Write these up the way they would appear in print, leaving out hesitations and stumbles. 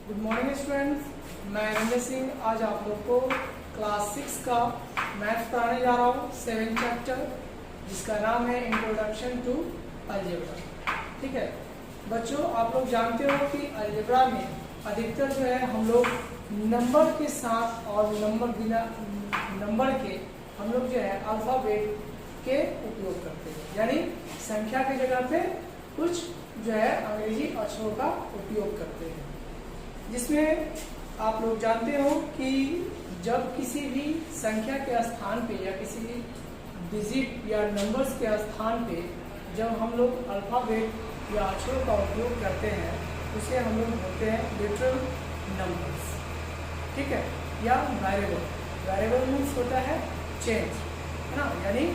Good morning students, मैं रंजन सिंह आज आप लोग को क्लास 6 का मैथ्स पढ़ाने जा रहा हूँ 7th चैप्टर, जिसका नाम है इंट्रोडक्शन टू अलजेब्रा। ठीक है बच्चों, आप लोग जानते हो कि अलजेब्रा में अधिकतर जो है हम लोग नंबर के साथ और नंबर बिना नंबर के हम लोग जो है अल्फाबेट के उपयोग करते हैं, यानी संख्या की जगह पे कुछ जो है अंग्रेजी अक्षरों का उपयोग करते हैं, जिसमें आप लोग जानते हो कि जब किसी भी संख्या के स्थान पे या किसी भी डिजिट या नंबर्स के स्थान पे जब हम लोग अल्फाबेट या अक्षरों का उपयोग करते हैं उसे हम लोग बोलते हैं लिटरल नंबर्स। ठीक है, या वेरिएबल। वेरिएबल मीन्स होता है चेंज, है ना, यानी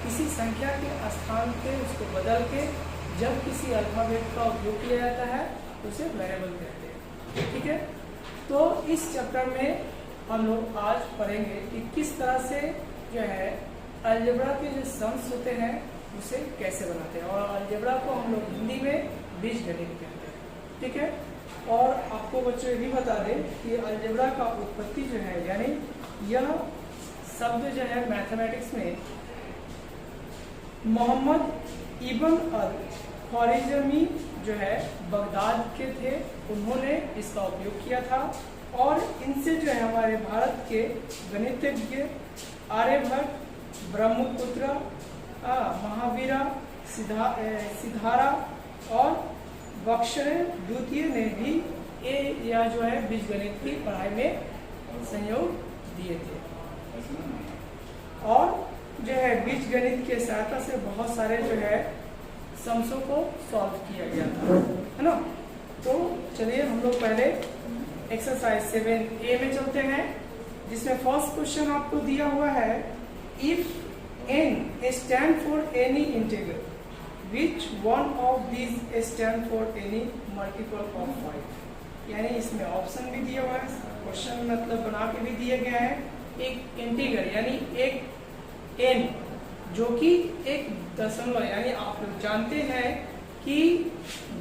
किसी संख्या के स्थान पे उसको बदल के जब किसी अल्फाबेट का उपयोग किया जाता है उसे वेरिएबल कहते हैं। ठीक है, तो इस चैप्टर में हम लोग आज पढ़ेंगे कि किस तरह से जो है अलजेब्रा के जो सम्स होते हैं उसे कैसे बनाते हैं, और अलजेब्रा को हम लोग हिंदी में बीजगणित कहते हैं। ठीक है, और आपको बच्चों ये भी बता दें कि अलजेब्रा का उत्पत्ति जो है, यानी यह शब्द जो है मैथमेटिक्स में मोहम्मद इब्न अल ख्वारिज़मी जो है बगदाद के थे, उन्होंने इसका उपयोग किया था, और इनसे जो है हमारे भारत के गणितज्ञ आर्यभट्ट, ब्रह्मपुत्र, महावीरा, सिद्धारा और बख्शरे द्वितीय ने भी यह जो है बीजगणित की पढ़ाई में सहयोग दिए थे, और जो है बीजगणित के सहायता से बहुत सारे जो है सम्सों को सॉल्व किया गया था, है ना। तो चलिए हम लोग पहले एक्सरसाइज 7A में चलते हैं, जिसमें फर्स्ट क्वेश्चन आपको दिया हुआ है, if n stand for any integral which one of these stand for any multiple of 5। यानी इसमें ऑप्शन भी दिया हुआ है, क्वेश्चन मतलब बना के भी दिया गया है। एक इंटीग्रल यानी एक n जो कि एक दशमलव, यानी आप लोग जानते हैं कि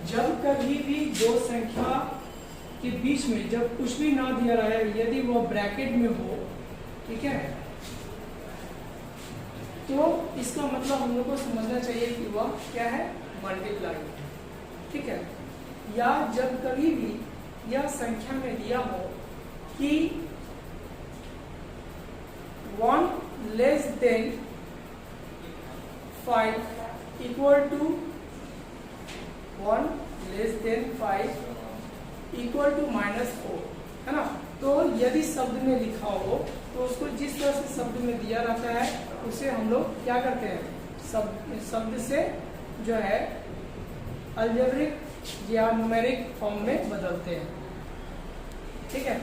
जब कभी भी दो संख्या के बीच में जब कुछ भी ना दिया रहा है, यदि वो ब्रैकेट में हो, ठीक है, तो इसका मतलब हम लोग को समझना चाहिए कि वह क्या है, मल्टीप्लाई। ठीक है, या जब कभी भी यह संख्या में दिया हो कि 1 less than 5 equal to 1 less than 5 equal to -4, है ना। तो यदि शब्द में लिखा हो तो उसको जिस तरह से शब्द में दिया रहता है उसे हम लोग क्या करते हैं, शब्द से जो है अलजेब्रिक या न्यूमेरिक फॉर्म में बदलते हैं। ठीक है,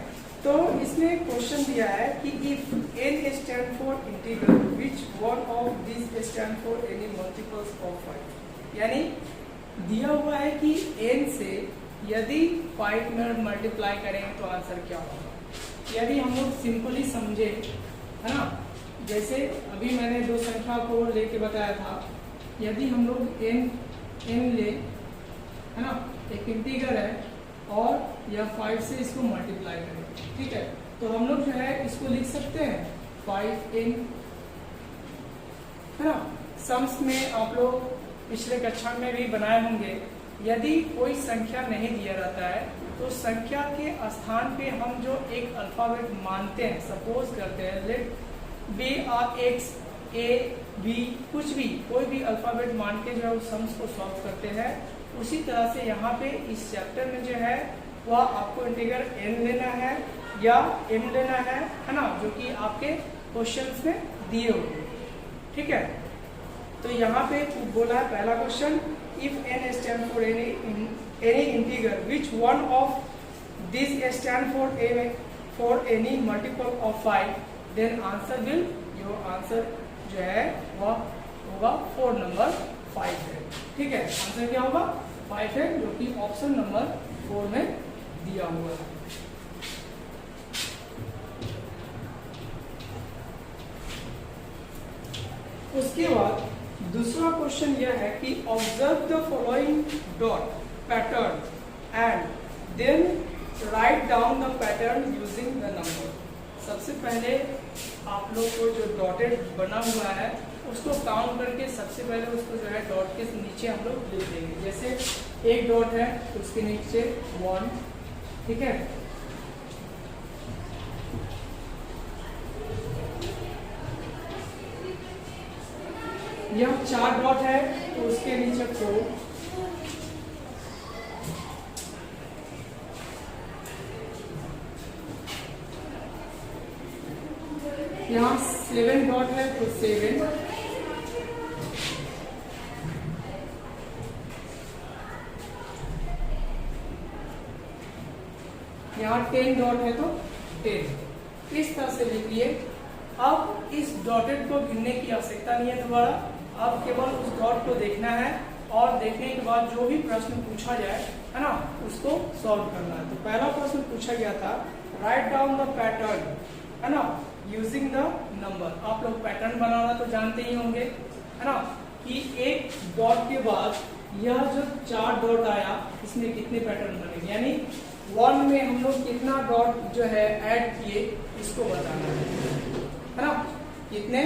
तो इसमें क्वेश्चन दिया है कि if n stand for integral which one of this stand for any multiples of 5, यानी दिया हुआ है कि n से यदि 5 में मल्टीप्लाई करेंगे तो आंसर क्या होगा। यदि हम लोग सिंपली समझे, है ना, जैसे अभी मैंने दो संख्या को लेके बताया था, यदि हम लोग n ले, है ना, एक इंटीग्रल है और यह 5 से इसको मल्टीप्लाई करें, ठीक है, तो हम लोग जो है इसको लिख सकते हैं 5n, है ना। सम्स में आप लोग पिछले कक्षा में भी बनाए होंगे, यदि कोई संख्या नहीं दिया रहता है तो संख्या के स्थान पे हम जो एक अल्फाबेट मानते हैं, सपोज करते हैं let be x a b, कुछ भी कोई भी अल्फाबेट मान के जो है उस सम्स को सॉल्व करते हैं। उसी तरह से यहाँ पे इस चैप्टर में जो है वह आपको इंटीग्रल n लेना है या m लेना है ना, जो कि आपके क्वेश्चंस में दिए हुए। ठीक है, तो यहाँ पे बोला है पहला question, if n stand for any integral which one of this stand for any multiple of 5, then answer will, your answer जो है वह होगा 4 नंबर 5 है। ठीक है, आंसर क्या होगा 5 है, जो कि ऑप्शन नंबर 4 में दिया हुआ है। उसके बाद दूसरा क्वेश्चन यह है कि observe the following dot pattern and then write down the pattern using the number. सबसे पहले आप लोग को जो डॉटेड बना हुआ है उसको काउंट करके सबसे पहले उसको जो है डॉट के नीचे हम लोग लिख देंगे। जैसे एक डॉट है तो उसके नीचे 1, ठीक है। यह 4 डॉट है तो उसके नीचे 4, यहाँ 7 डॉट है तो 7, यहाँ 10 डॉट है तो 10। इस तरह से लिखिए। अब इस डॉटेड को गिनने की आवश्यकता नहीं है दोबारा, अब केवल उस डॉट को देखना है और देखने के बाद जो भी प्रश्न पूछा जाए है ना उसको सॉल्व करना है। तो पहला प्रश्न पूछा गया था राइट डाउन द पैटर्न, है ना, यूजिंग द नंबर। आप लोग पैटर्न बनाना तो जानते ही होंगे, है ना, कि एक डॉट के बाद यह जो 4 डॉट आया इसमें कितने पैटर्न बनेंगे, यानी 1 में हम लोग कितना डॉट जो है ऐड किए इसको बताना है ना। कितने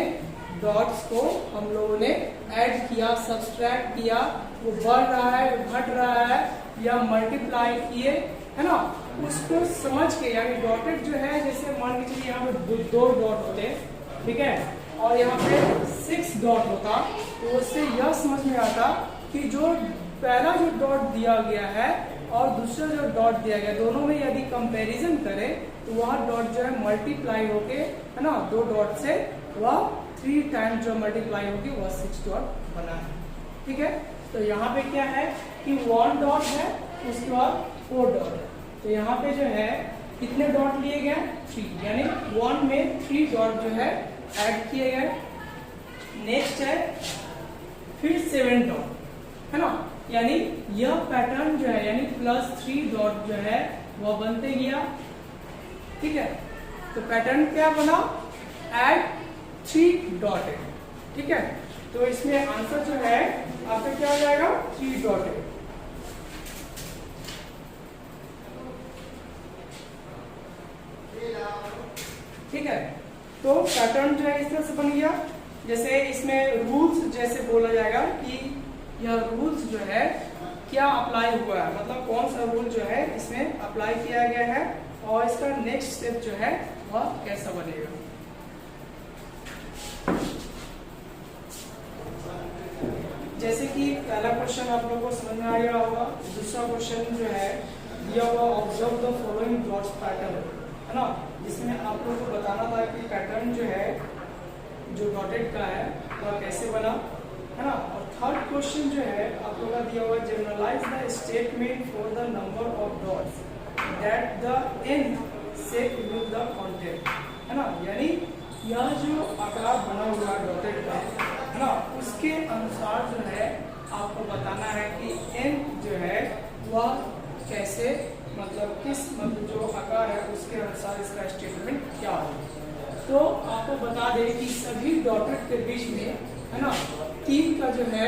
डॉट्स को हम लोगों ने ऐड किया, सब्सट्रैक्ट किया, वो बढ़ रहा है, घट रहा है या मल्टीप्लाई किए, है ना, उसको समझ के, यानी डॉटेड जो है, जैसे मान के चलिए यहाँ पे 2 डॉट होते हैं, ठीक है, और यहाँ पे 6 डॉट होता, तो उससे यह समझ में आता कि जो पहला जो डॉट दिया गया है और दूसरा जो डॉट दिया गया, दोनों में यदि कंपैरिजन करें तो वह डॉट जो है मल्टीप्लाई होके, है ना, 2 डॉट से वह 3 टाइम्स जो मल्टीप्लाई होगी वह 6 डॉट बना है, ठीक है। तो यहाँ पे क्या है कि 1 डॉट है, उसके बाद 4 डॉट है, तो यहाँ पे जो है कितने डॉट लिए गए, 3, यानी 1 में 3 डॉट जो है ऐड किए गए। नेक्स्ट है फिर 7 डॉट, है ना, यानी यह पैटर्न जो है यानी +3 डॉट जो है वह बनते गया, ठीक है। तो पैटर्न क्या बना, ऐड 3 डॉट है, ठीक है। तो इसमें आंसर जो है आपका क्या हो जाएगा, 3 डॉट है। ठीक है, तो पैटर्न जो है इस तरह से बन गया। जैसे इसमें रूल्स जैसे बोला जाएगा कि यह रूल्स जो है क्या अप्लाई हुआ है, मतलब कौन सा रूल जो है इसमें अप्लाई किया गया है और इसका नेक्स्ट स्टेप जो है वह कैसा बनेगा। जैसे कि पहला क्वेश्चन आप लोगों को समझ में आ गया होगा, दूसरा क्वेश्चन जो है दिया हुआ observe the following dots pattern, है ना, जिसमें आप लोगों को बताना था कि पैटर्न जो है जो डॉटेड का है वह कैसे बना, है ना। और थर्ड क्वेश्चन जो है आप लोगों का दिया हुआ generalize the statement for the number of dots that the nth set with the content, है ना, यानी यह जो आकार बना हुआ डॉटेड का, है ना, उसके अनुसार जो है आपको बताना है कि n जो है वह कैसे, मतलब किस, मतलब जो आकार है उसके अनुसार इसका स्टेटमेंट क्या होगा। तो आपको बता दें कि सभी डॉटेड के बीच में, है ना, 3 का जो है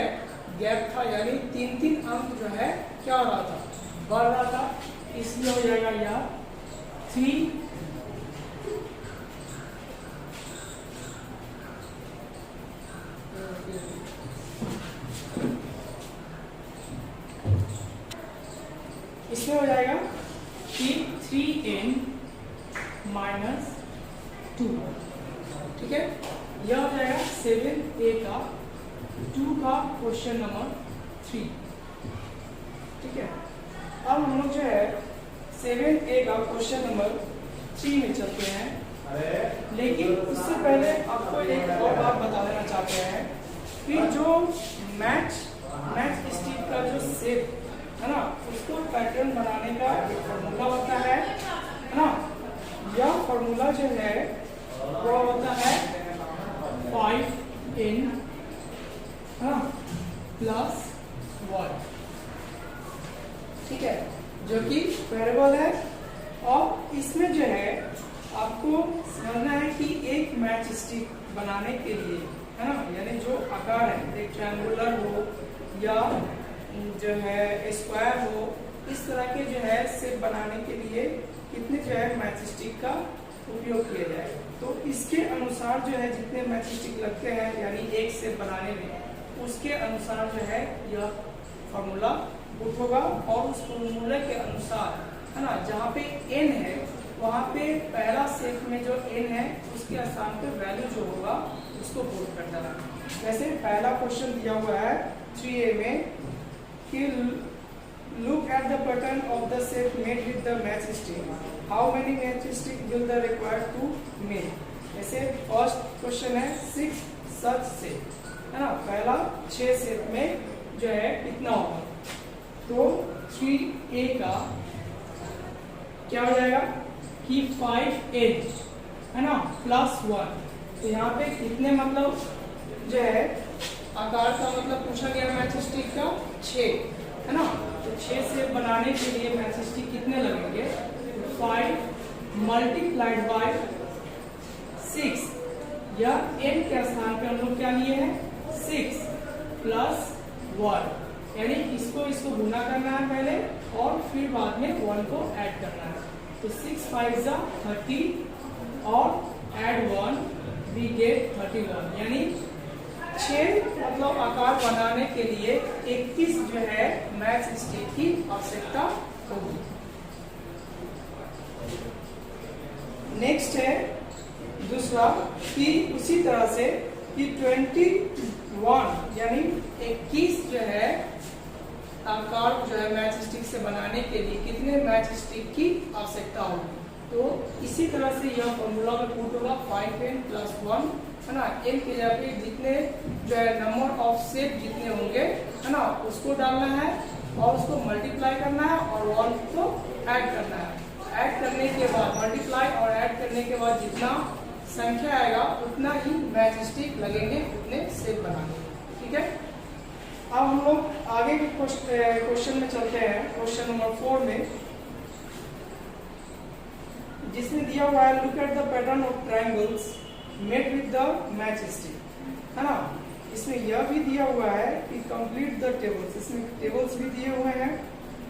गैप था, यानी 3 अंक जो है क्या हो रहा था, बढ़ रहा था, इसलिए हो जाएगा यह 3 इसमें हो जाएगा कि 3n - 2, ठीक है। यह हो जाएगा 7a का 2 का क्वेश्चन नंबर 3, ठीक है। अब हम लोग जो है 7a का क्वेश्चन नंबर 3 में चलते हैं, लेकिन उससे पहले आपको एक और बात बता देना चाहते हैं कि जो मैच स्टिक का जो शेप है ना, उसको पैटर्न बनाने का एक फॉर्मूला होता है ना। यह फॉर्मूला जो है वो होता है 5n +1, ठीक है, जो कि वेरिएबल है। और इसमें जो है आपको समझना है कि एक मैच स्टिक बनाने के लिए, है ना, यानी जो आकार है एक ट्रायंगुलर हो या जो है स्क्वायर हो, इस तरह के जो है शेप बनाने के लिए कितने जो है मैच स्टिक का उपयोग किया जाएगा। तो इसके अनुसार जो है जितने मैच स्टिक लगते हैं यानी एक सेट बनाने में, उसके अनुसार जो है यह फॉर्मूला पुट होगा और उस फॉर्मूले के अनुसार है ना, जहाँ पे n है वहाँ पे पहला सेट में जो n है उसके स्थान पे वैल्यू जो होगा उसको पुट करना है। जैसे पहला क्वेश्चन दिया हुआ है 3a में कि look at the pattern of the set made with the match stick. How many match stick will the required to make? जैसे फर्स्ट क्वेश्चन है 6 such set, है ना, पहला 6 सेट में जो है कितना होगा, तो 3a का क्या हो जाएगा कि 5n है ना प्लस 1। तो यहाँ पे कितने मतलब जो है आकार का मतलब पूछा गया मैच स्टिक का 6 है ना। तो 6 सेट बनाने के लिए मैच स्टिक कितने लगेंगे, 5 मल्टीप्लाइड बाय 6 या n के स्थान पे हम लोग क्या लिए हैं 6 प्लस 1, यानी इसको गुना करना है पहले और फिर बाद में 1 को ऐड करना है। तो 6 5 जा 30 और ऐड 1 वी गेट 31, यानी 6 मतलब आकार बनाने के लिए 21 जो है मैच स्टिक की आवश्यकता होगी। नेक्स्ट है दूसरा कि उसी तरह से कि 21 यानी 21 जो है आकार जो है मैच स्टिक से बनाने के लिए कितने मैच स्टिक की आवश्यकता होगी। तो इसी तरह से यह फॉर्मूला में पुट होगा 5n प्लस 1 है ना, n के जगह पे जितने जो है नंबर ऑफ सेट जितने होंगे है ना उसको डालना है और उसको मल्टीप्लाई करना है और 1 को ऐड करना है। ऐड करने के बाद मल्टीप्लाई और ऐड करने के बाद जितना संख्या आएगा उतना ही मैच स्टिक लगेंगे, उतने सेट बनाने। ठीक है, अब हम लोग आगे के क्वेश्चन में चलते हैं। क्वेश्चन नंबर 4 में जिसमें दिया हुआ है look at the pattern of triangles made with the match stick, है ना। इसमें यह भी दिया हुआ है कि कंप्लीट द टेबल्स, इसमें टेबल्स भी दिए हुए हैं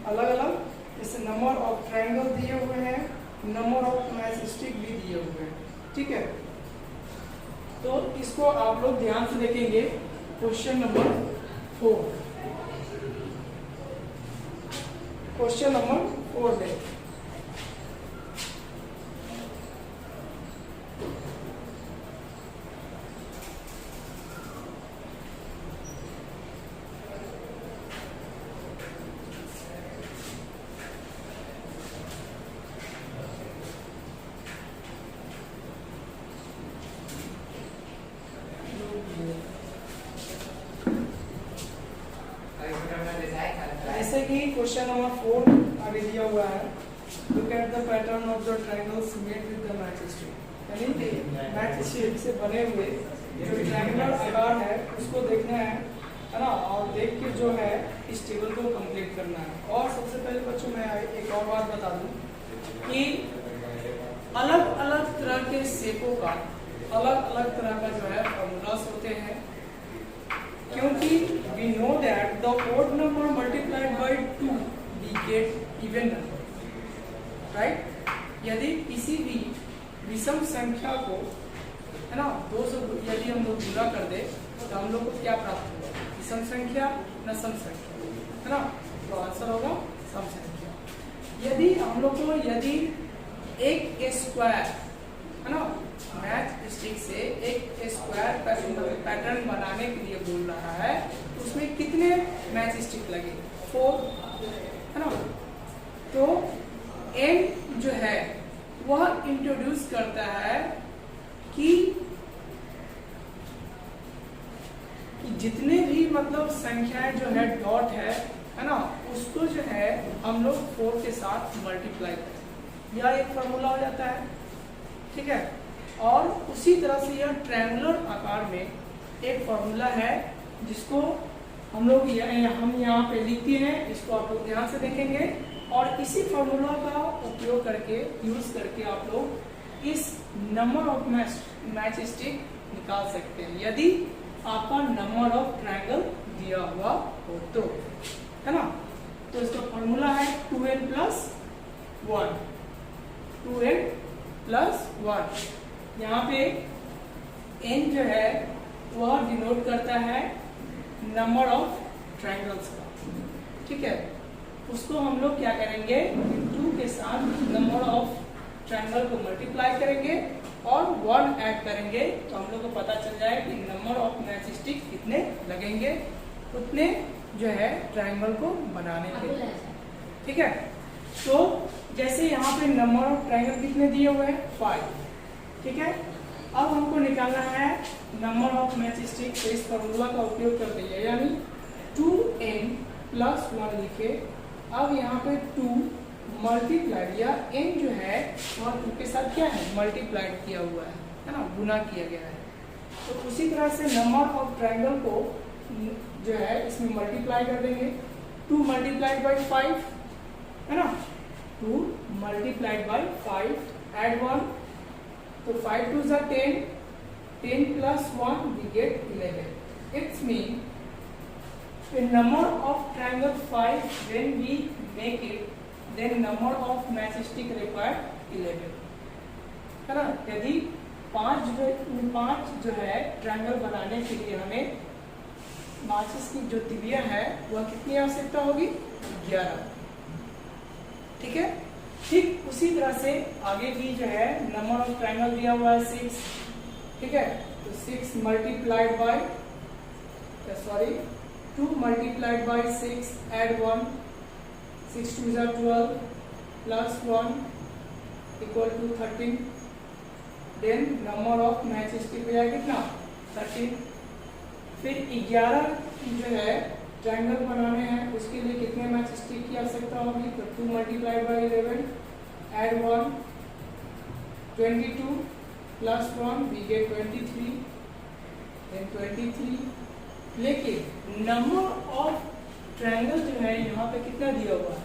अलग अलग, जैसे नंबर ऑफ ट्रायंगल दिए हुए हैं, नंबर ऑफ मैच स्टिक भी दिए हुए हैं। ठीक है, तो इसको आप लोग ध्यान से देखेंगे। क्वेश्चन नंबर 4, क्वेश्चन नंबर 4 में ऐसे कि क्वेश्चन नंबर 4 आगे दिया हुआ है look at the pattern of the triangles made with the match stick, यानी मैच स्टिक से बने हुए जो ट्रायंगुलर आकार है उसको देखना है ना, और देख के जो है इस टेबल को कंप्लीट करना है। और सबसे पहले बच्चों मैं एक और बात बता दूं कि अलग अलग तरह के शेपों का अलग अलग तरह का जो है फॉर्मूलास होते हैं, क्योंकि we know that the odd number multiplied by 2 we get even number, right? यदि किसी भी विषम संख्या को है ना 2 से यदि हम लोग गुणा कर दे तो हम लोग को क्या प्राप्त होगा, विषम संख्या न सम संख्या, है ना। तो आंसर होगा सम संख्या। यदि हम लोग को यदि एक स्क्वायर है ना मैच स्टिक से एक स्क्वायर पैटर्न बनाने के लिए बोल रहा है, उसमें कितने मैच स्टिक लगे 4, है ना। तो n जो है वह इंट्रोड्यूस करता है कि जितने भी मतलब संख्याएं जो है डॉट है ना, उसको जो है हम लोग 4 के साथ मल्टीप्लाई करें, यह एक फॉर्मूला हो जाता है। ठीक है, और उसी तरह से यह ट्रायंगुलर आकार में एक फॉर्मूला है जिसको हम लोग हम यहाँ पे लिखते हैं, इसको आप लोग ध्यान से देखेंगे और इसी फॉर्मूला का उपयोग करके यूज करके आप लोग इस नंबर ऑफ मैच स्टिक निकाल सकते हैं यदि आपका नंबर ऑफ ट्रायंगल दिया हुआ हो तो, है ना। तो इसका फॉर्मूला है 2n + 1, 2n प्लस 1। यहाँ पे n जो है वह डिनोट करता है नंबर ऑफ ट्रायंगल्स का, ठीक है। उसको हम लोग क्या करेंगे, 2 के साथ नंबर ऑफ ट्रायंगल को मल्टीप्लाई करेंगे और 1 ऐड करेंगे, तो हम लोग को पता चल जाए कि नंबर ऑफ मैच स्टिक कितने लगेंगे उतने जो है ट्रायंगल को बनाने के लिए, ठीक है। तो जैसे यहाँ पे नंबर ऑफ ट्रायंगल कितने दिए हुए हैं, 5, ठीक है। अब हमको निकालना है नंबर ऑफ मैच स्टिक, तो इस फॉर्मूला का उपयोग करते हैं, यानी 2n प्लस 1 लिखे। अब यहाँ पे 2 मल्टीप्लाइड या n जो है वह 2 के साथ क्या है, मल्टीप्लाइड किया हुआ है ना, गुना किया गया है। तो उसी तरह से नंबर ऑफ ट्रायंगल को जो है इसमें मल्टीप्लाई कर देंगे। 2 मल्टीप्लाइड बाई 5 है ना, 2 मल्टीप्लाइड बाई 5 एड 1, तो 5 2 is 10, 10 plus 1 we get 11. It means the number of triangle 5 when we make it, then number of match stick required 11, है ना। यदि 5 जो है ट्रायंगल बनाने के लिए हमें माचिस की जो तिबिया है वह कितनी आवश्यकता होगी, 11, ठीक है। ठीक उसी तरह से आगे भी जो है नंबर ऑफ ट्रायंगल दिया हुआ है 6, ठीक है। तो 6 multiplied by 2 multiplied by 6 add 1, 6 2 is 12 plus 1 equal to 13। Then number of match stick हो जाएगा कितना, 13। फिर 11 जो है ट्रायंगल बनाने हैं, उसके लिए कितने मैच स्टिक की आवश्यकता होगी, तो 2 multiplied by 11 add 1, 22 plus 1 we get 23, then 23। लेकिन नंबर ऑफ ट्रायंगल जो है यहाँ पे कितना दिया हुआ है,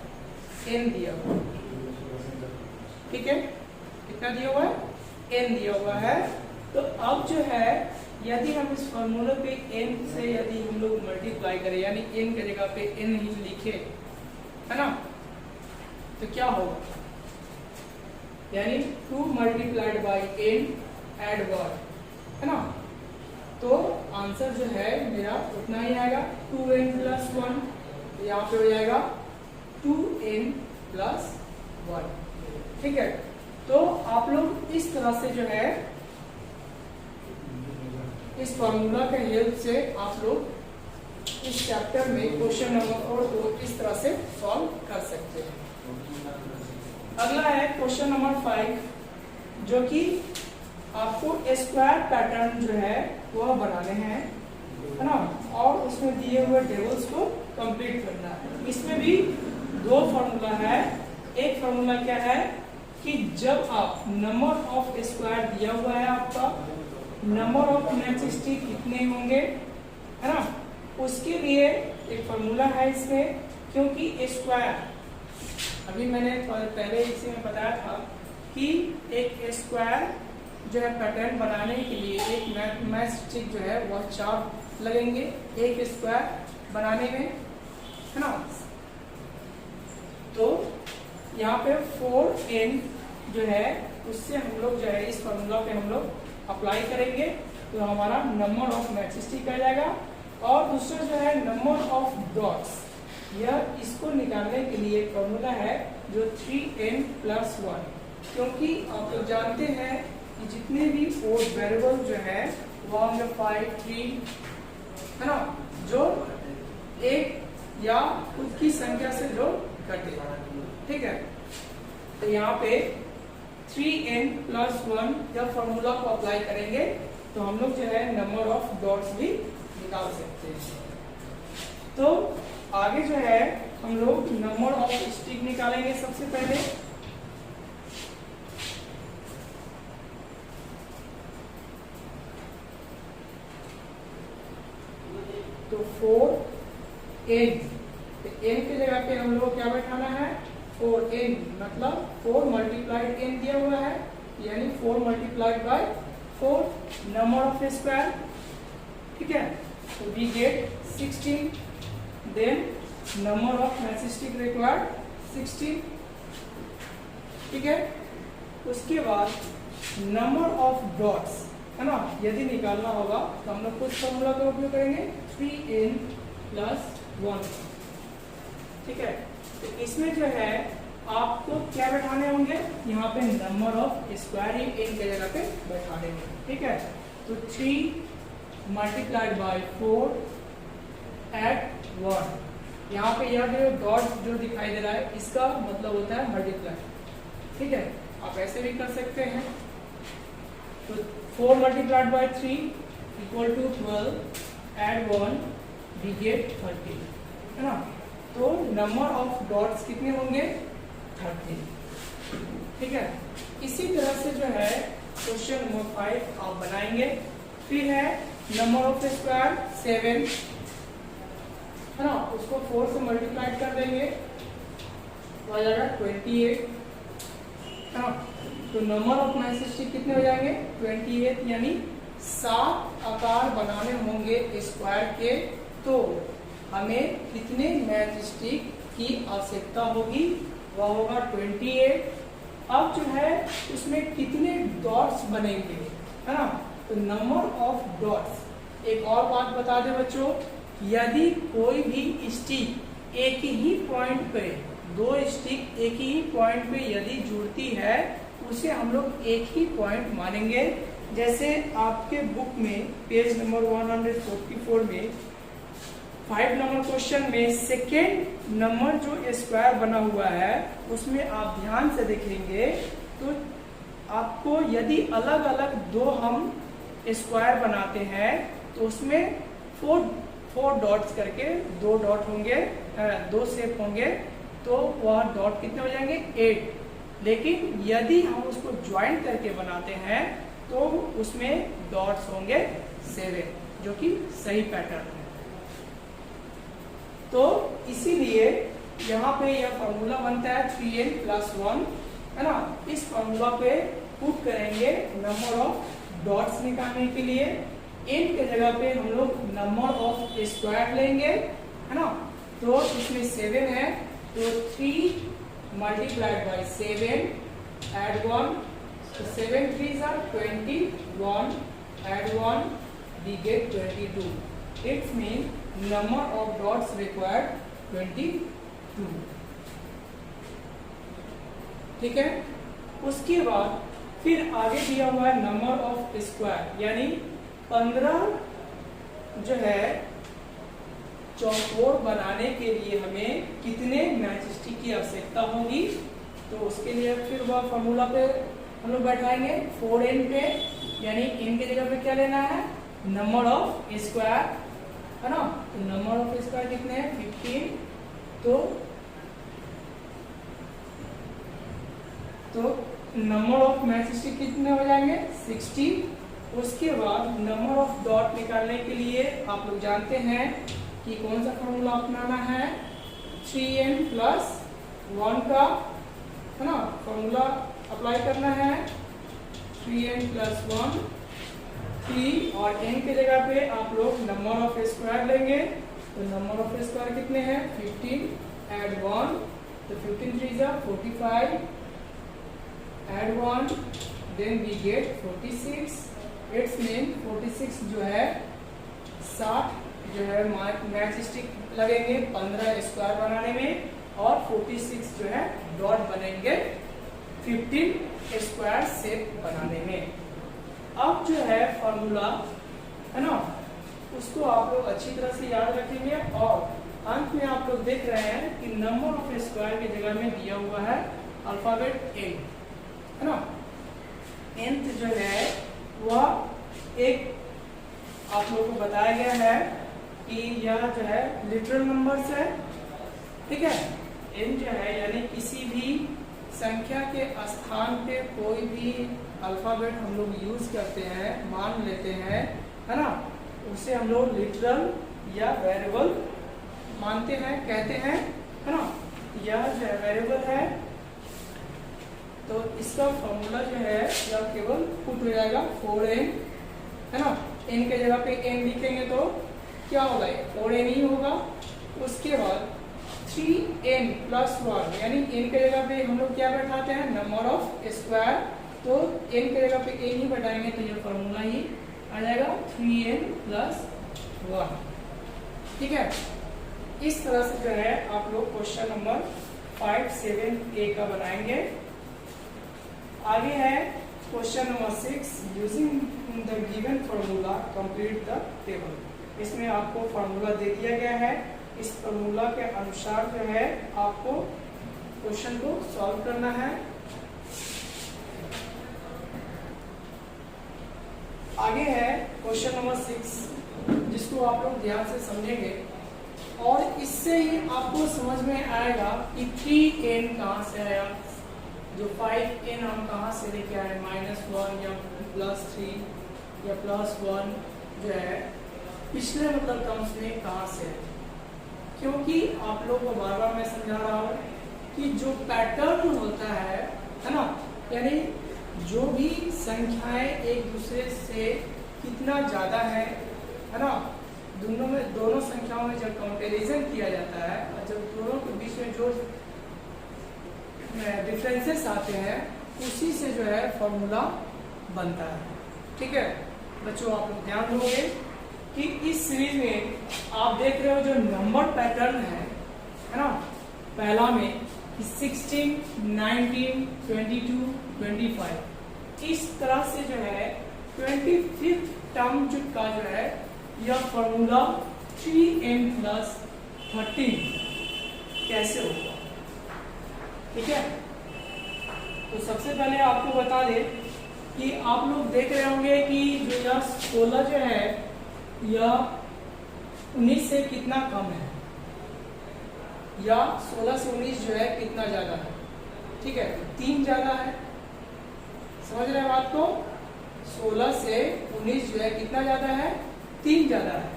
n दिया हुआ है, ठीक है। कितना दिया हुआ है, n दिया हुआ है। तो अब जो है यदि हम इस फॉर्मूले पे n से यदि हम लोग मल्टीप्लाई करें, यानी n के जगह पे n ही लिखे, है ना, तो क्या होगा, यानी 2 मल्टीप्लाइड बाई n एड 1, है ना। तो आंसर जो है मेरा उतना ही आएगा, 2n प्लस 1, तो यहाँ पे हो जाएगा 2n प्लस 1, ठीक है। तो आप लोग इस तरह से जो है इस फॉर्मूला के हेल्प से आप लोग इस चैप्टर में क्वेश्चन नंबर 4 को इस तरह से सॉल्व कर सकते हैं। अगला है क्वेश्चन नंबर 5, जो कि आपको स्क्वायर पैटर्न जो है वह बनाने हैं, है ना, और उसमें दिए हुए टेबल्स को कंप्लीट करना है। इसमें भी 2 फॉर्मूला है। एक फॉर्मूला क्या है कि जब आप नंबर ऑफ स्क्वायर दिया हुआ है, आपका नंबर ऑफ मैच स्टिक कितने होंगे, है ना, उसके लिए एक फॉर्मूला है इसमें। क्योंकि स्क्वायर, अभी मैंने पहले इसी में बताया था कि एक स्क्वायर जो है पैटर्न बनाने के लिए एक मैच स्टिक जो है वह 4 लगेंगे एक स्क्वायर बनाने में, है ना। तो यहाँ पे 4n जो है उससे हम लोग जो है इस फॉर्मूला पे हम लोग अप्लाई करेंगे, तो हमारा नंबर ऑफ मैच स्टिक आ जाएगा। और दूसरा जो है नंबर ऑफ डॉट्स, यह इसको निकालने के लिए फॉर्मूला है जो 3n प्लस 1, क्योंकि आप लोग जानते हैं कि जितने भी 4 वेरिएबल जो है 1 5 3, है ना, जो एक या खुद की संख्या से जो घटे, ठीक है। तो यहाँ पे 3n प्लस 1 जब फॉर्मूला को अप्लाई करेंगे तो हम लोग जो है नंबर ऑफ डॉट्स भी निकाल सकते हैं। तो आगे जो है हम लोग नंबर ऑफ स्टिक निकालेंगे सबसे पहले। तो 4n, तो n की जगह पे हम लोग क्या बैठाना है, 4n, मतलब 4 मल्टीप्लाइड n दिया हुआ है, यानी 4 multiplied by 4 number of square, ठीक है। तो we get 16, then number of match stick required 16, ठीक है। उसके बाद नंबर ऑफ डॉट्स, है ना, यदि निकालना होगा तो हम लोग कुछ फॉर्मूला का उपयोग करेंगे 3n + 1। ठीक है, तो इसमें जो है आपको क्या बैठाने होंगे, यहाँ पे number of square he n के जगह पे बैठाने होंगे। ठीक है, तो 3 × 4 @ 1। यहाँ पे यह जो डॉट जो दिखाई दे रहा है इसका मतलब होता है मल्टीप्लाई। ठीक है, आप ऐसे भी कर सकते हैं। तो 4 × 3 = 12 + 1 we get 30, है ना। तो नंबर ऑफ डॉट्स कितने होंगे, 30। ठीक है, इसी तरह से जो है क्वेश्चन नंबर 5 आप बनाएंगे। फिर है नंबर ऑफ स्क्वायर 7, है ना, उसको 4 से मल्टीप्लाई कर देंगे तो आ जाएगा 28, है ना। तो नंबर ऑफ मैच स्टिक कितने हो जाएंगे, 28, यानी 7 आकार बनाने होंगे स्क्वायर के। तो हमें कितने मैच स्टिक की आवश्यकता होगी, वह होगा 28। अब जो है उसमें कितने डॉट्स बनेंगे, है ना। तो नंबर ऑफ डॉट्स, एक और बात बता दें बच्चों, यदि कोई भी स्टिक एक ही पॉइंट पे, 2 स्टिक एक ही पॉइंट पे यदि जुड़ती है उसे हम लोग एक ही पॉइंट मानेंगे। जैसे आपके बुक में पेज नंबर 144 में 5 नंबर क्वेश्चन में सेकेंड नंबर जो स्क्वायर बना हुआ है उसमें आप ध्यान से देखेंगे तो आपको यदि अलग अलग 2 हम स्क्वायर बनाते हैं तो उसमें 4 डॉट्स करके 2 डॉट होंगे, 2 शेप होंगे, तो वह डॉट कितने हो जाएंगे, 8। लेकिन यदि हम उसको ज्वाइंट करके बनाते हैं तो उसमें डॉट्स होंगे 7, जो कि सही पैटर्न है। तो इसीलिए यहाँ पे यह फॉर्मूला बनता है 3n + 1, है ना। इस फॉर्मूला पे पुट करेंगे नंबर ऑफ डॉट्स निकालने के लिए। n के जगह पे हम लोग नंबर ऑफ स्क्वायर लेंगे, है ना। तो इसमें 7 है, तो 3 × 7 + 1, तो 7 3s are 21 + 1 we get 22. It means number of dots required 22. ठीक है, उसके बाद फिर आगे दिया हुआ है नंबर ऑफ स्क्वायर, यानी 15 जो है चौकोर बनाने के लिए हमें कितने मैच स्टिक की आवश्यकता होगी। तो उसके लिए फिर वह फॉर्मूला पे हम लोग बैठाएंगे 4n पे, यानी n के जगह पे क्या लेना है, नंबर ऑफ स्क्वायर, है ना। तो नंबर ऑफ स्क्वायर कितने हैं, 15। तो नंबर ऑफ मैच स्टिक कितने हो जाएंगे, 60। उसके बाद नंबर ऑफ डॉट निकालने के लिए आप लोग जानते हैं कि कौन सा फॉर्मूला अपनाना है, 3n + 1 का, है ना, फॉर्मूला अप्लाई करना है। 3n + 1, 3 और n के जगह पे आप लोग नंबर ऑफ स्क्वायर लेंगे। तो नंबर ऑफ स्क्वायर कितने हैं, 15 + 1, तो 15 3s are 45 + 1 then we get 46। It's mean 46 जो है 60 जो है मैच स्टिक लगेंगे 15 स्क्वायर बनाने में, और 46 जो है डॉट बनेंगे 15 स्क्वायर शेप बनाने में। अब जो है फॉर्मूला, है ना, उसको आप लोग अच्छी तरह से याद रखेंगे। और अंत में आप लोग देख रहे हैं कि नंबर ऑफ स्क्वायर की जगह में दिया हुआ है अल्फाबेट n, है ना। nth जो है वह एक आप लोगों को बताया गया है कि यह जो है लिटरल नंबर्स है। ठीक है, n जो है यानी किसी भी संख्या के स्थान पे कोई भी अल्फाबेट हम लोग यूज करते हैं, मान लेते हैं, है ना, उसे हम लोग लिटरल या वेरिएबल मानते हैं, कहते हैं, है ना। यह जो है वेरिएबल है, तो इसका फॉर्मूला जो है यह केवल पुट हो जाएगा 4n, है ना। n के जगह पे n लिखेंगे तो क्या होगा, 4n ही होगा। उसके बाद 3n प्लस 1, यानी n के जगह पे हम लोग क्या बैठाते हैं, नंबर ऑफ स्क्वायर, तो n के जगह पे n ही बैठाएंगे तो ये फॉर्मूला ही आ जाएगा 3n प्लस 1। ठीक है, इस तरह से जो है आप लोग क्वेश्चन नंबर 5, 7 का बनाएंगे। आगे है question number 6, using the given formula complete the table. इसमें आपको फॉर्मूला दे दिया गया है, इस फॉर्मूला के अनुसार जो है आपको क्वेश्चन को सॉल्व करना है। आगे है क्वेश्चन नंबर 6, जिसको आप लोग ध्यान से समझेंगे और इससे ही आपको समझ में आएगा कि 3n कहाँ से आया, जो 5n हम कहाँ से लेके आए, -1 या +3 या +1 जो है पिछले मतलब टर्म्स में कहाँ से है। क्योंकि आप लोग को बार बार मैं समझा रहा हूँ कि जो पैटर्न होता है ना, यानी जो भी संख्याएं एक दूसरे से कितना ज़्यादा है ना, दोनों संख्याओं में जब कंपैरिजन किया जाता है और जब दोनों के बीच में जो डिफरेंसेस आते हैं उसी से जो है फॉर्मूला बनता है। ठीक है बच्चों, आप लोग ध्यान दोगे कि इस सीरीज में आप देख रहे हो जो नंबर पैटर्न है ना, पहला में कि 16, 19, 22, 25, इस तरह से जो है 25th टर्म का जो है यह फॉर्मूला 3n प्लस 13 कैसे होगा। ठीक है, तो सबसे पहले आपको बता दें कि आप लोग देख रहे होंगे कि जो यह 16 जो है यह 19 से कितना कम है, या 16 से 19 जो है कितना ज्यादा है। ठीक है, तो 3 ज्यादा है, समझ रहे हैं बात को। 16 से 19 जो है कितना ज्यादा है, 3 ज्यादा है।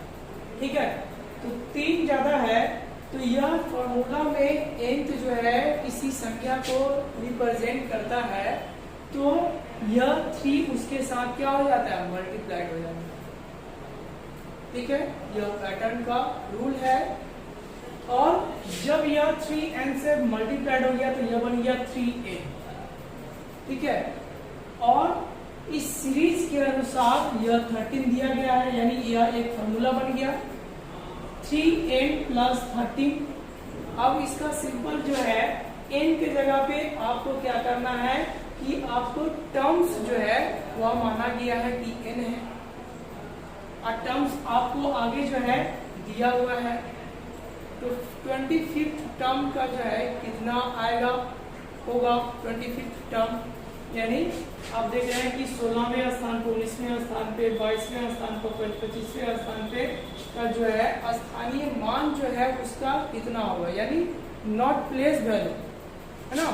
ठीक है, तो 3 ज्यादा है, तो यह फॉर्मूला में nth जो है किसी संख्या को रिप्रेजेंट करता है, तो यह 3 उसके साथ क्या हो जाता है, मल्टीप्लाइड हो जाता है। ठीक है, यह पैटर्न का रूल है। और जब यह 3n से मल्टीप्लाइड हो गया तो यह बन गया 3n। ठीक है, और इस सीरीज के अनुसार यह 13 दिया गया है, यानी यह एक फॉर्मूला बन गया 3n प्लस 13। अब इसका सिंपल जो है n के जगह पे आपको क्या करना है कि आपको टर्म्स जो है वह माना गया है कि n है, और टर्म्स आपको आगे जो है दिया हुआ है। तो 25th टर्म का जो है कितना आएगा होगा 25th टर्म, यानी आप देख रहे हैं कि 16वें स्थान पे, 19वें स्थान पे, 22वें स्थान पे, 25वें स्थान पे का जो है स्थानीय मान जो है उसका कितना होगा, यानी नॉट प्लेस वैल्यू है ना,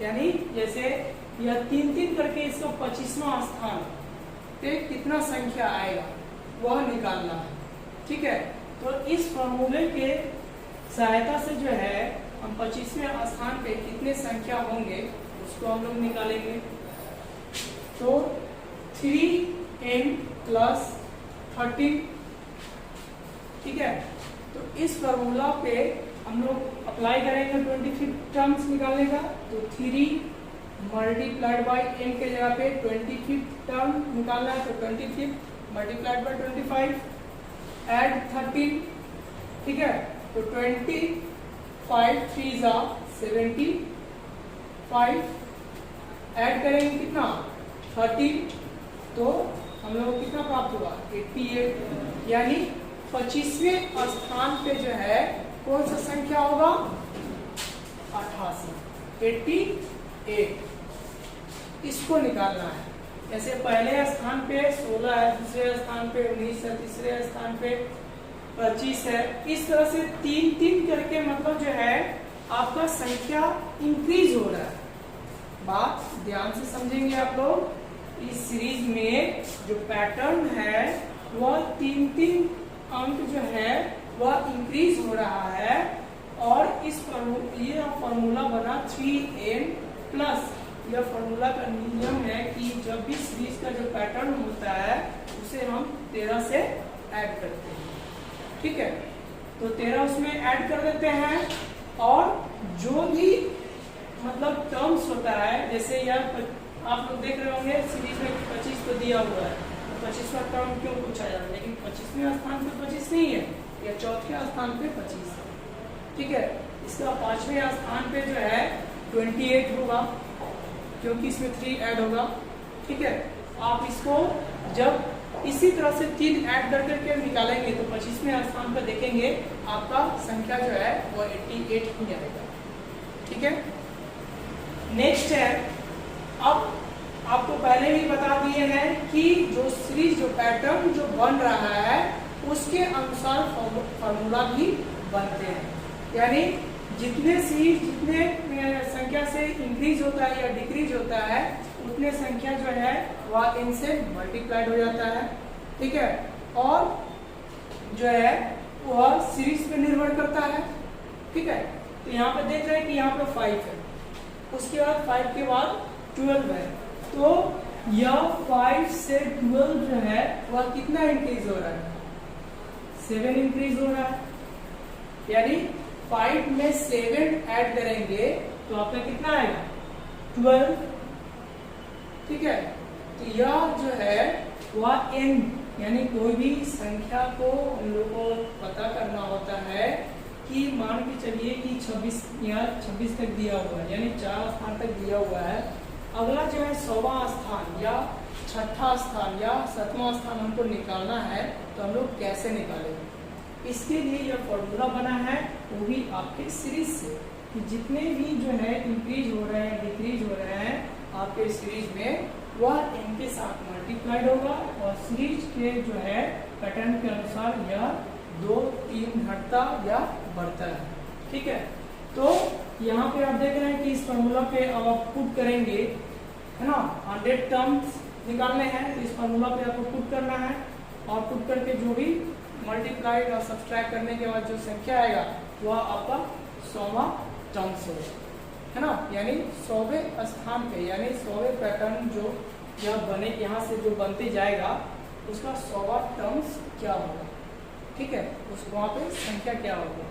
यानी जैसे यह 3-3 करके इसका 25वां स्थान पे कितना संख्या आएगा वह निकालना है। ठीक है, तो इस फॉर्मूले के सहायता से जो है हम 25वें स्थान पे कितने संख्या होंगे उसको हम लोग निकालेंगे। तो 3n प्लस 13। ठीक है, तो इस फॉर्मूला पे हम लोग अप्लाई करेंगे 25th टर्म्स निकालने का। तो 3 मल्टीप्लाइड बाई n के जगह पे 25th टर्म निकालना है, तो 25th मल्टीप्लाइड बाई 25 एड 13। ठीक है, तो 25 3 जा 75 ऐड करेंगे कितना 13, तो हम लोग को कितना प्राप्त हुआ 88, यानी 25वें स्थान पे जो है कौन सा संख्या होगा 88, 88। इसको निकालना है। जैसे पहले स्थान पे 16 है, दूसरे स्थान पे 19 है, तीसरे स्थान पे 25 है, इस तरह से 3-3 करके मतलब जो है आपका संख्या इंक्रीज हो रहा है। बात ध्यान से समझेंगे आप लोग। इस सीरीज में जो पैटर्न है वह 3-3 अंक जो है वह इंक्रीज हो रहा है, और इस ये फॉर्मूला बना 3n प्लस। यह फॉर्मूला का नियम है कि जब भी सीरीज का जो पैटर्न होता है उसे हम 13 से ऐड करते हैं। ठीक है, तो 13 उसमें ऐड कर देते हैं, और जो भी मतलब टर्म्स होता है, जैसे यह आप लोग देख रहे होंगे सीरीज में 25 तो दिया हुआ है, तो 25वां टर्म क्यों पूछा जा रहा है, लेकिन 25वें स्थान पे 25 नहीं है, या चौथे स्थान पे 25 है। ठीक है, इसका 5वें स्थान पे जो है 28 होगा, क्योंकि इसमें 3 ऐड होगा। ठीक है, आप इसको जब इसी तरह से 3 ऐड कर करके निकालेंगे तो 25वें स्थान पर देखेंगे आपका संख्या जो है वो 88 ही आएगा। ठीक है, नेक्स्ट है, अब आपको पहले ही बता दिए हैं कि जो सीरीज जो पैटर्न जो बन रहा है उसके अनुसार फॉर्मूला भी बनते हैं, यानी जितने सीरीज जितने संख्या से इंक्रीज होता है या डिक्रीज होता है उतने संख्या जो है वह इनसे मल्टीप्लाइड हो जाता है। ठीक है, और जो है वह सीरीज पे निर्भर करता है। ठीक है, तो यहाँ पे देख रहे हैं कि यहाँ पे 5 है, उसके बाद 5 के बाद 12 है, तो यह 5 से 12 जो है वह कितना इंक्रीज हो रहा है, 7 इंक्रीज हो रहा है, यानी 5 में 7 ऐड करेंगे तो आपका कितना आएगा 12। ठीक है, तो यह जो है वह n, यानी कोई भी संख्या को हम लोग को पता करना होता है कि मान के चलिए कि 26 या 26 तक दिया हुआ है, यानी 4 स्थान तक दिया हुआ है, अगला जो है 100वां स्थान या 6ठा स्थान या 7वां स्थान हमको निकालना है, तो हम लोग कैसे निकालेंगे, इसके लिए यह फॉर्मूला बना है, वो भी आपके सीरीज से, कि जितने भी जो है इंक्रीज हो रहे हैं डिक्रीज हो रहे हैं आपके सीरीज में वह इनके साथ मल्टीप्लाइड होगा, और सीरीज के जो है पैटर्न के अनुसार यह 2-3 घटता या बढ़ता है। ठीक है, तो यहाँ पे आप देख रहे हैं कि इस फॉर्मूला पे अब आप पुट करेंगे, है ना, 100 टर्म्स निकालने हैं, तो इस फॉर्मूला पे आपको पुट करना है, और पुट करके जो भी मल्टीप्लाइड और सब्सट्रैक्ट करने के बाद जो संख्या आएगा वह आपका 100वां टर्म्स होगा, है ना, यानी 100वें स्थान पे, यानी 100वें पैटर्न जो यह बने यहाँ से जो बनते जाएगा उसका 100वां टर्म्स क्या होगा। ठीक है, उस वहाँ पे संख्या क्या होगा,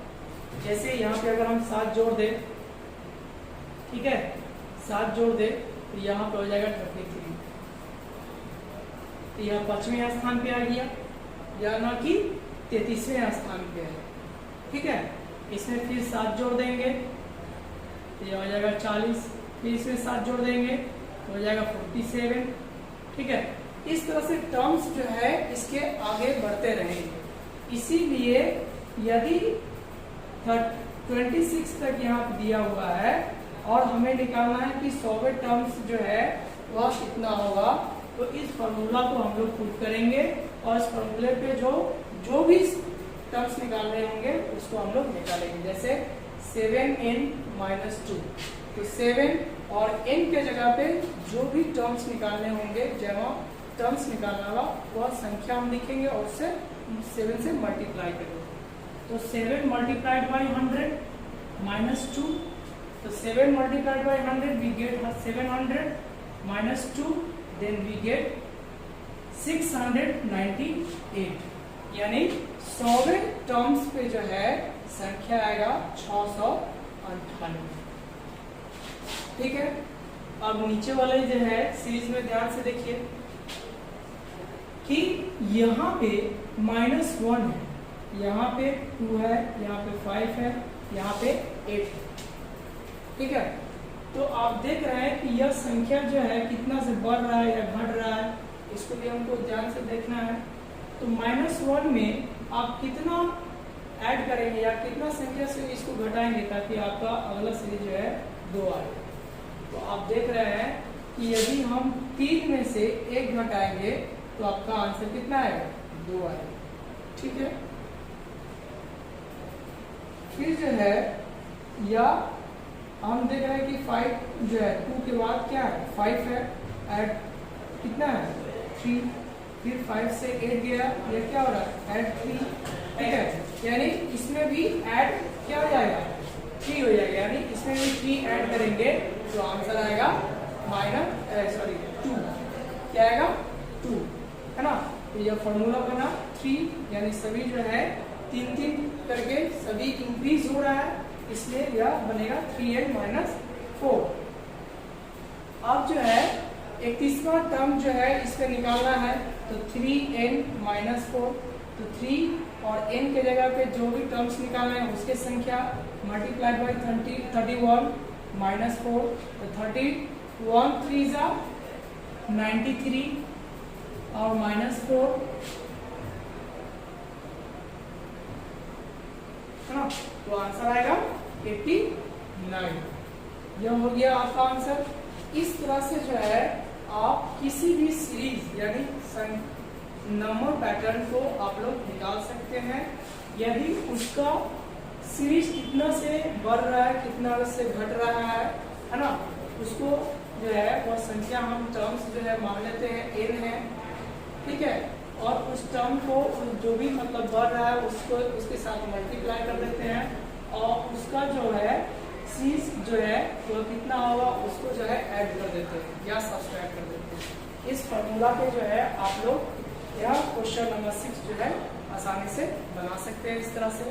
जैसे यहाँ पे अगर हम 7 जोड़ दें, ठीक है, 7 जोड़ दें तो यहाँ पे हो जाएगा 33, तो यह 5वें स्थान पे आ गया, या ना कि 33वें स्थान पे है। ठीक है, इसमें फिर 7 जोड़ देंगे तो यह हो जाएगा 40, फिर इसमें 7 जोड़ देंगे तो हो जाएगा 47। ठीक है, इस तरह से टर्म्स जो है इसके आगे बढ़ते रहेंगे, इसीलिए यदि 26 तक यहाँ दिया हुआ है और हमें निकालना है कि 100वें टर्म्स जो है वह कितना होगा, तो इस फॉर्मूला को हम लोग पुट करेंगे, और इस फॉर्मूले पे जो भी टर्म्स निकालने होंगे उसको हम लोग निकालेंगे, जैसे 7n-2, तो 7 और n के जगह पे जो भी टर्म्स निकालने होंगे, जहाँ टर्म्स निकालना होगा वह संख्या हम लिखेंगे और उससे 7 से मल्टीप्लाई करेंगे, तो 7 मल्टीप्लाइड बाई 100 -2, तो 7 multiplied by 100 we get 700 -2, then we get 698, यानी 100वें टर्म्स पे जो है संख्या आएगा 698। ठीक है, अब नीचे वाले जो है सीरीज में ध्यान से देखिए कि यहाँ पे -1 है, यहाँ पे 2 है, यहाँ पे 5 है, यहाँ पे 8 है। ठीक है, तो आप देख रहे हैं कि यह संख्या जो है कितना से बढ़ रहा है या घट रहा है, इसको भी हमको ध्यान से देखना है। तो -1 में आप कितना ऐड करेंगे या कितना संख्या से इसको घटाएंगे ताकि आपका अगला सीरीज जो है 2 आए, तो आप देख रहे हैं कि यदि हम 3 में से 1 घटाएंगे तो आपका आंसर कितना आएगा 2 आएगा। ठीक है, फिर जो है या हम देख रहे हैं कि 5 जो है 2 के बाद क्या है 5 है, ऐड कितना है 3, फिर 5 से 8 गया, ये क्या हो रहा है ऐड 3। ठीक है, यानी इसमें भी ऐड क्या हो जाएगा 3 हो जाएगा, यानी इसमें भी 3 ऐड करेंगे तो आंसर आएगा -2, क्या आएगा 2, है ना। तो यह फॉर्मूला बना 3, यानी सभी जो है 3-3 करके सभी इंक्रीज हो रहा है, इसलिए यह बनेगा 3n माइनस 4। अब जो है एक तीसरा टर्म जो है इस पे निकालना है, तो 3n माइनस 4, तो 3 और n के जगह पे जो भी टर्म्स निकालना है उसके संख्या मल्टीप्लाइड बाई 31 माइनस 4, तो 31 3 जा 93 और माइनस 4 है ना, तो आंसर आएगा 89। यह हो गया आपका आंसर। इस तरह से जो है आप किसी भी सीरीज यानी नंबर पैटर्न को आप लोग निकाल सकते हैं। यदि उसका सीरीज कितना से बढ़ रहा है, कितना से घट रहा है ना, उसको जो है वह संख्या हम टर्म्स जो है मान लेते हैं n है, ठीक है, और उस टर्म को जो भी मतलब बढ़ रहा है उसको उसके साथ मल्टीप्लाई कर देते हैं और उसका जो है सीरीज जो है वो कितना होगा उसको जो है ऐड कर देते हैं या सब्सट्रैक्ट कर देते हैं। इस फॉर्मूला पे जो है आप लोग यह क्वेश्चन नंबर 6 जो है आसानी से बना सकते हैं इस तरह से।